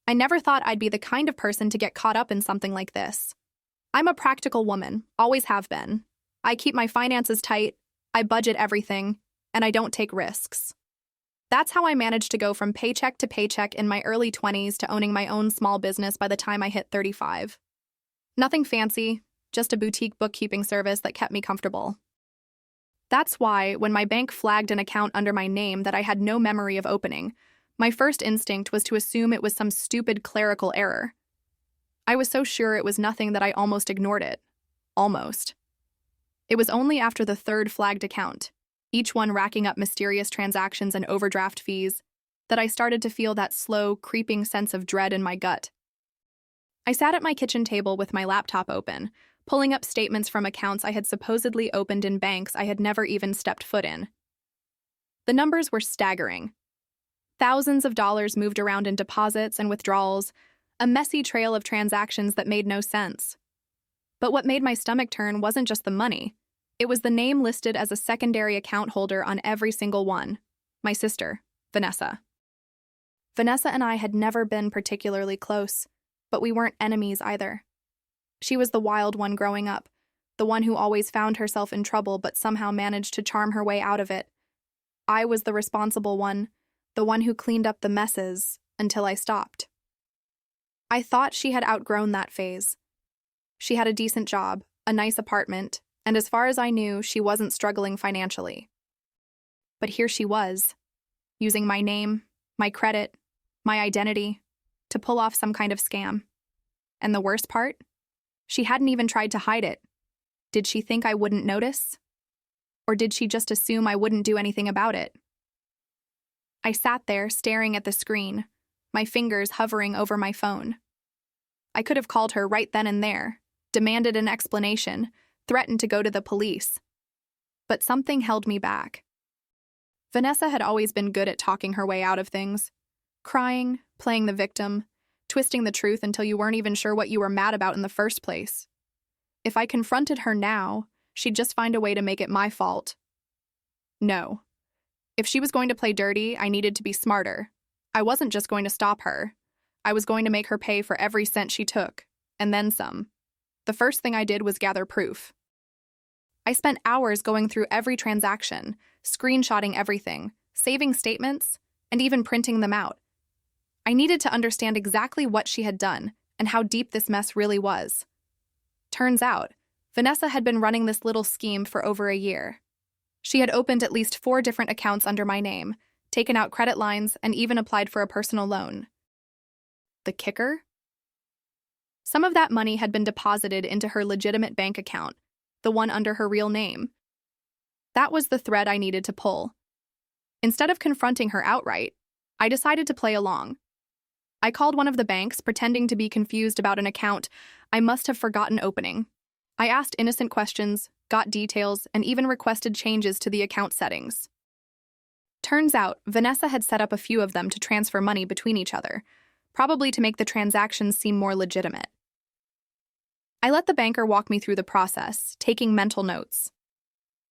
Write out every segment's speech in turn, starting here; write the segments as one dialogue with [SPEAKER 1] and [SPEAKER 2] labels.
[SPEAKER 1] I never thought I'd be the kind of person to get caught up in something like this. I'm a practical woman, always have been. I keep my finances tight, I budget everything, and I don't take risks. That's how I managed to go from paycheck to paycheck in my early 20s to owning my own small business by the time I hit 35. Nothing fancy, just a boutique bookkeeping service that kept me comfortable. That's why, when my bank flagged an account under my name that I had no memory of opening, my first instinct was to assume it was some stupid clerical error. I was so sure it was nothing that I almost ignored it. Almost. It was only after the third flagged account, each one racking up mysterious transactions and overdraft fees, that I started to feel that slow, creeping sense of dread in my gut. I sat at my kitchen table with my laptop open, pulling up statements from accounts I had supposedly opened in banks I had never even stepped foot in. The numbers were staggering. Thousands of dollars moved around in deposits and withdrawals, a messy trail of transactions that made no sense. But what made my stomach turn wasn't just the money. It was the name listed as a secondary account holder on every single one. My sister, Vanessa. Vanessa and I had never been particularly close, but we weren't enemies either. She was the wild one growing up, the one who always found herself in trouble but somehow managed to charm her way out of it. I was the responsible one, the one who cleaned up the messes, until I stopped. I thought she had outgrown that phase. She had a decent job, a nice apartment, and as far as I knew, she wasn't struggling financially. But here she was, using my name, my credit, my identity, to pull off some kind of scam. And the worst part? She hadn't even tried to hide it. Did she think I wouldn't notice? Or did she just assume I wouldn't do anything about it? I sat there staring at the screen, my fingers hovering over my phone. I could have called her right then and there, demanded an explanation, threatened to go to the police. But something held me back. Vanessa had always been good at talking her way out of things. Crying, playing the victim, twisting the truth until you weren't even sure what you were mad about in the first place. If I confronted her now, she'd just find a way to make it my fault. No. If she was going to play dirty, I needed to be smarter. I wasn't just going to stop her. I was going to make her pay for every cent she took, and then some. The first thing I did was gather proof. I spent hours going through every transaction, screenshotting everything, saving statements, and even printing them out. I needed to understand exactly what she had done and how deep this mess really was. Turns out, Vanessa had been running this little scheme for over a year. She had opened at least 4 different accounts under my name, taken out credit lines, and even applied for a personal loan. The kicker? Some of that money had been deposited into her legitimate bank account, the one under her real name. That was the thread I needed to pull. Instead of confronting her outright, I decided to play along. I called one of the banks, pretending to be confused about an account I must have forgotten opening. I asked innocent questions, got details, and even requested changes to the account settings. Turns out, Vanessa had set up a few of them to transfer money between each other, probably to make the transactions seem more legitimate. I let the banker walk me through the process, taking mental notes.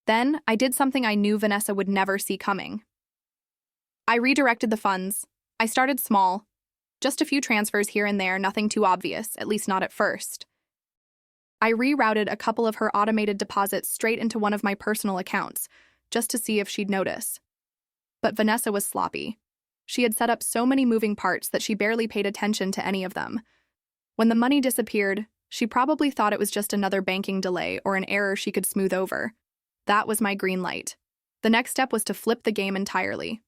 [SPEAKER 1] Then, I did something I knew Vanessa would never see coming. I redirected the funds. I started small. Just a few transfers here and there, nothing too obvious, at least not at first. I rerouted a couple of her automated deposits straight into one of my personal accounts, just to see if she'd notice. But Vanessa was sloppy. She had set up so many moving parts that she barely paid attention to any of them. When the money disappeared, she probably thought it was just another banking delay or an error she could smooth over. That was my green light. The next step was to flip the game entirely.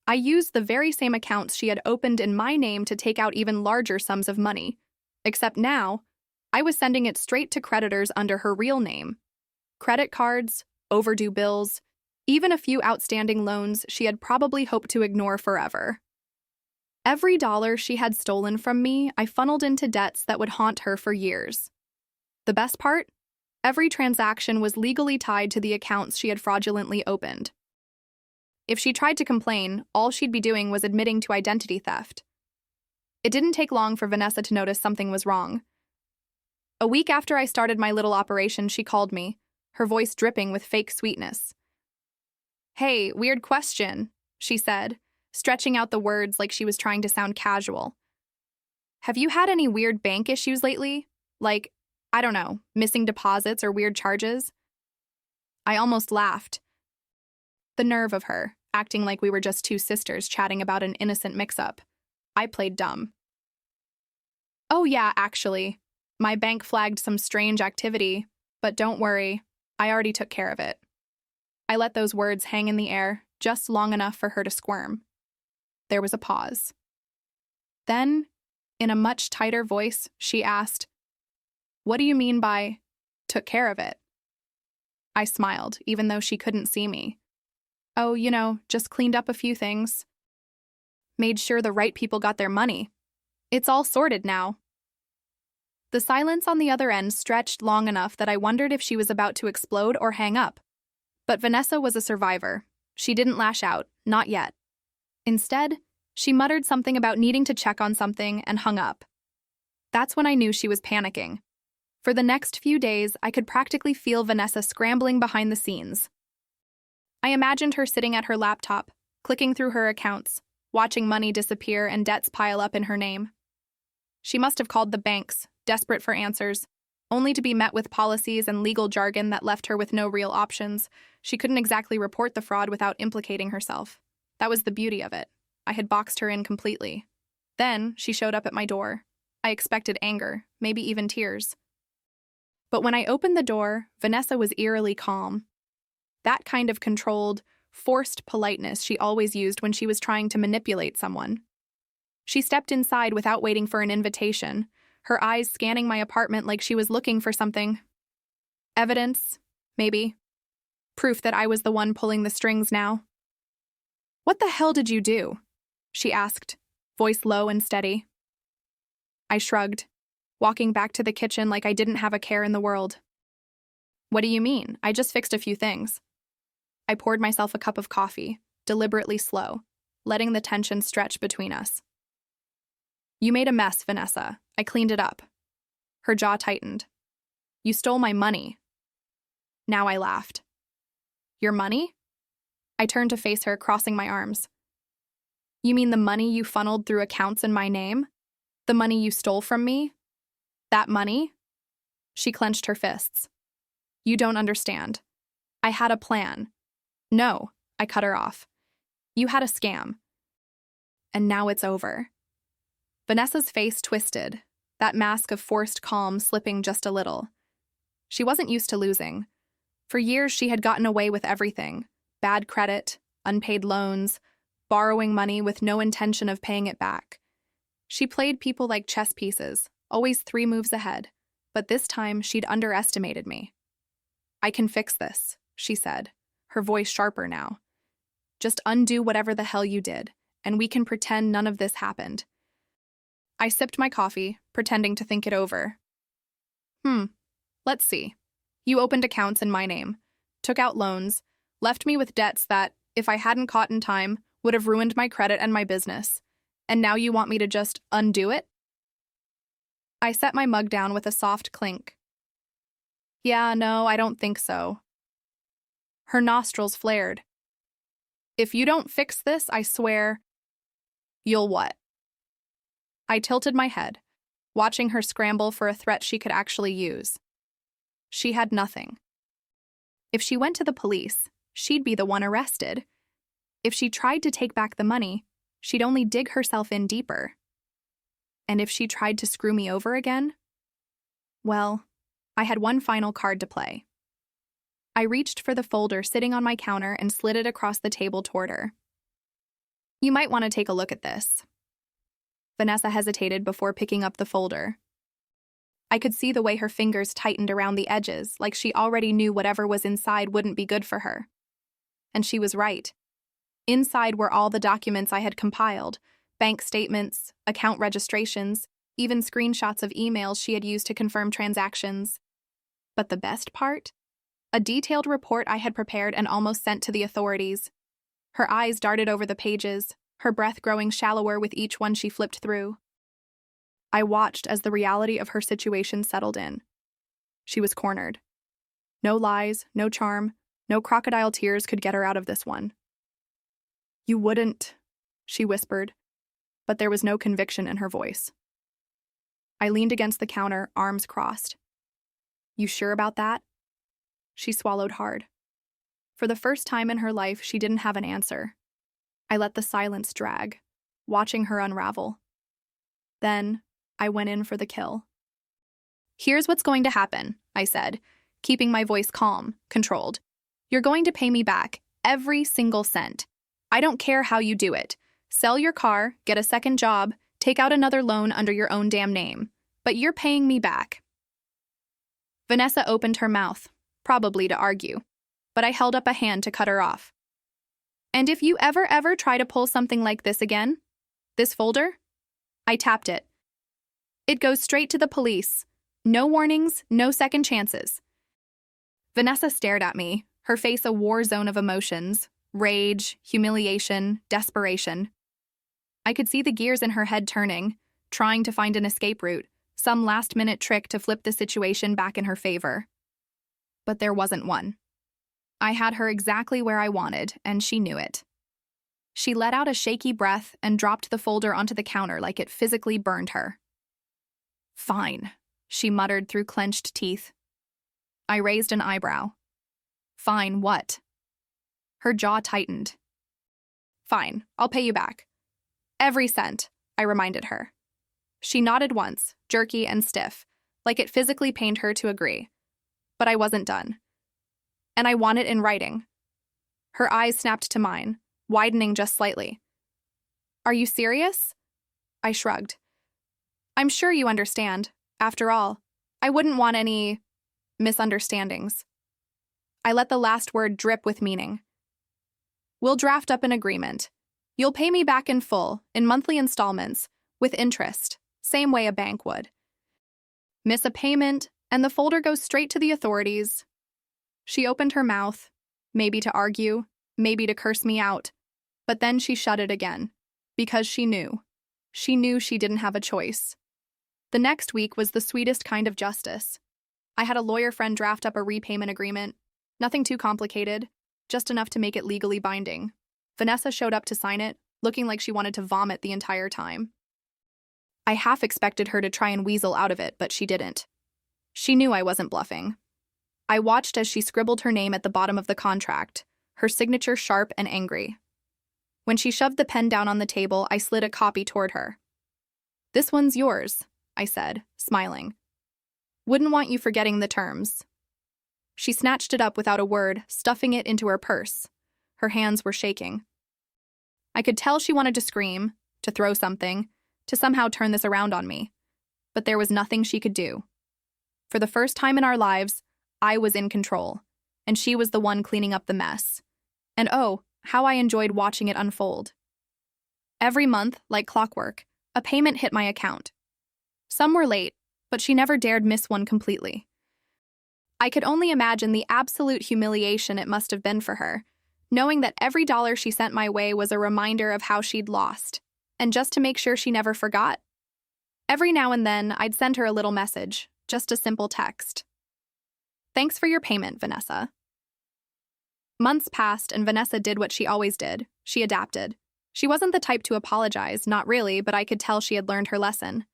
[SPEAKER 1] I used the very same accounts she had opened in my name to take out even larger sums of money. Except now, I was sending it straight to creditors under her real name. Credit cards, overdue bills, even a few outstanding loans she had probably hoped to ignore forever. Every dollar she had stolen from me, I funneled into debts that would haunt her for years. The best part? Every transaction was legally tied to the accounts she had fraudulently opened. If she tried to complain, all she'd be doing was admitting to identity theft. It didn't take long for Vanessa to notice something was wrong. A week after I started my little operation, she called me, her voice dripping with fake sweetness. "Hey, weird question," she said, stretching out the words like she was trying to sound casual. Have you had any weird bank issues lately? Like, I don't know, missing deposits or weird charges? I almost laughed. The nerve of her, acting like we were just two sisters chatting about an innocent mix-up. I played dumb. Oh yeah, actually. My bank flagged some strange activity, but don't worry, I already took care of it. I let those words hang in the air just long enough for her to squirm. There was a pause. Then, in a much tighter voice, she asked, "What do you mean by took care of it?" I smiled, even though she couldn't see me. Oh, just cleaned up a few things. Made sure the right people got their money. It's all sorted now. The silence on the other end stretched long enough that I wondered if she was about to explode or hang up. But Vanessa was a survivor. She didn't lash out, not yet. Instead, she muttered something about needing to check on something and hung up. That's when I knew she was panicking. For the next few days, I could practically feel Vanessa scrambling behind the scenes. I imagined her sitting at her laptop, clicking through her accounts, watching money disappear and debts pile up in her name. She must have called the banks, desperate for answers, only to be met with policies and legal jargon that left her with no real options. She couldn't exactly report the fraud without implicating herself. That was the beauty of it. I had boxed her in completely. Then she showed up at my door. I expected anger, maybe even tears. But when I opened the door, Vanessa was eerily calm. That kind of controlled, forced politeness she always used when she was trying to manipulate someone. She stepped inside without waiting for an invitation, her eyes scanning my apartment like she was looking for something. Evidence, maybe. Proof that I was the one pulling the strings now. "What the hell did you do?" she asked, voice low and steady. I shrugged, walking back to the kitchen like I didn't have a care in the world. "What do you mean? I just fixed a few things." I poured myself a cup of coffee, deliberately slow, letting the tension stretch between us. "You made a mess, Vanessa. I cleaned it up." Her jaw tightened. "You stole my money." Now I laughed. "Your money?" I turned to face her, crossing my arms. "You mean the money you funneled through accounts in my name? The money you stole from me? That money?" She clenched her fists. "You don't understand. I had a plan." "No," I cut her off. "You had a scam. And now it's over." Vanessa's face twisted, that mask of forced calm slipping just a little. She wasn't used to losing. For years, she had gotten away with everything: bad credit, unpaid loans, borrowing money with no intention of paying it back. She played people like chess pieces, always 3 moves ahead, but this time she'd underestimated me. "I can fix this," she said, her voice sharper now. "Just undo whatever the hell you did, and we can pretend none of this happened." I sipped my coffee, pretending to think it over. Let's see. You opened accounts in my name, took out loans, left me with debts that, if I hadn't caught in time, would have ruined my credit and my business. And now you want me to just undo it? I set my mug down with a soft clink. "Yeah, no, I don't think so." Her nostrils flared. "If you don't fix this, I swear..." "You'll what?" I tilted my head, watching her scramble for a threat she could actually use. She had nothing. If she went to the police, she'd be the one arrested. If she tried to take back the money, she'd only dig herself in deeper. And if she tried to screw me over again? Well, I had one final card to play. I reached for the folder sitting on my counter and slid it across the table toward her. "You might want to take a look at this." Vanessa hesitated before picking up the folder. I could see the way her fingers tightened around the edges, like she already knew whatever was inside wouldn't be good for her. And she was right. Inside were all the documents I had compiled: bank statements, account registrations, even screenshots of emails she had used to confirm transactions. But the best part? A detailed report I had prepared and almost sent to the authorities. Her eyes darted over the pages, her breath growing shallower with each one she flipped through. I watched as the reality of her situation settled in. She was cornered. No lies, no charm, no crocodile tears could get her out of this one. "You wouldn't," she whispered, but there was no conviction in her voice. I leaned against the counter, arms crossed. You sure about that? She swallowed hard. For the first time in her life, she didn't have an answer. I let the silence drag, watching her unravel. Then, I went in for the kill. Here's what's going to happen, I said, keeping my voice calm, controlled. You're going to pay me back, every single cent. I don't care how you do it. Sell your car, get a second job, take out another loan under your own damn name. But you're paying me back. Vanessa opened her mouth, probably to argue, but I held up a hand to cut her off. And if you ever try to pull something like this again, this folder? I tapped it. It goes straight to the police. No warnings, no second chances. Vanessa stared at me, her face a war zone of emotions, rage, humiliation, desperation. I could see the gears in her head turning, trying to find an escape route, some last-minute trick to flip the situation back in her favor. But there wasn't one. I had her exactly where I wanted, and she knew it. She let out a shaky breath and dropped the folder onto the counter like it physically burned her. Fine, she muttered through clenched teeth. I raised an eyebrow. Fine, what? Her jaw tightened. Fine, I'll pay you back. Every cent, I reminded her. She nodded once, jerky and stiff, like it physically pained her to agree. But I wasn't done. And I want it in writing. Her eyes snapped to mine, widening just slightly. Are you serious? I shrugged. I'm sure you understand. After all, I wouldn't want any misunderstandings. I let the last word drip with meaning. We'll draft up an agreement. You'll pay me back in full, in monthly installments, with interest, same way a bank would. Miss a payment, and the folder goes straight to the authorities. She opened her mouth, maybe to argue, maybe to curse me out, but then she shut it again, because she knew. She knew she didn't have a choice. The next week was the sweetest kind of justice. I had a lawyer friend draft up a repayment agreement, nothing too complicated, just enough to make it legally binding. Vanessa showed up to sign it, looking like she wanted to vomit the entire time. I half expected her to try and weasel out of it, but she didn't. She knew I wasn't bluffing. I watched as she scribbled her name at the bottom of the contract, her signature sharp and angry. When she shoved the pen down on the table, I slid a copy toward her. This one's yours, I said, smiling. Wouldn't want you forgetting the terms. She snatched it up without a word, stuffing it into her purse. Her hands were shaking. I could tell she wanted to scream, to throw something, to somehow turn this around on me. But there was nothing she could do. For the first time in our lives, I was in control, and she was the one cleaning up the mess. And oh, how I enjoyed watching it unfold. Every month, like clockwork, a payment hit my account. Some were late, but she never dared miss one completely. I could only imagine the absolute humiliation it must have been for her, knowing that every dollar she sent my way was a reminder of how she'd lost, and just to make sure she never forgot. Every now and then, I'd send her a little message, just a simple text. Thanks for your payment, Vanessa. Months passed, and Vanessa did what she always did. She adapted. She wasn't the type to apologize, not really, but I could tell she had learned her lesson.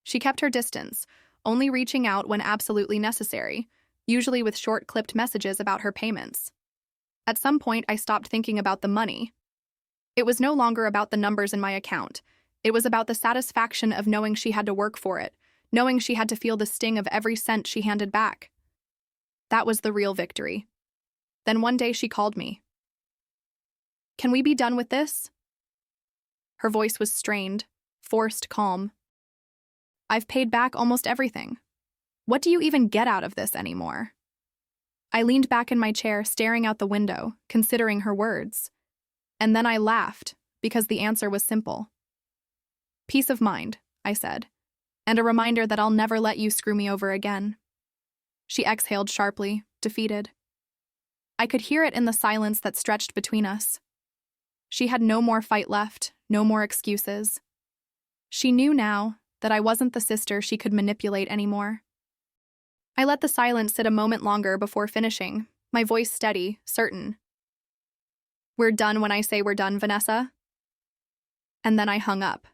[SPEAKER 1] She kept her distance, only reaching out when absolutely necessary, usually with short-clipped messages about her payments. At some point, I stopped thinking about the money. It was no longer about the numbers in my account. It was about the satisfaction of knowing she had to work for it, knowing she had to feel the sting of every cent she handed back. That was the real victory. Then one day she called me. Can we be done with this? Her voice was strained, forced calm. I've paid back almost everything. What do you even get out of this anymore? I leaned back in my chair, staring out the window, considering her words. And then I laughed, because the answer was simple. Peace of mind, I said, and a reminder that I'll never let you screw me over again. She exhaled sharply, defeated. I could hear it in the silence that stretched between us. She had no more fight left, no more excuses. She knew now that I wasn't the sister she could manipulate anymore. I let the silence sit a moment longer before finishing, my voice steady, certain. We're done when I say we're done, Vanessa? And then I hung up.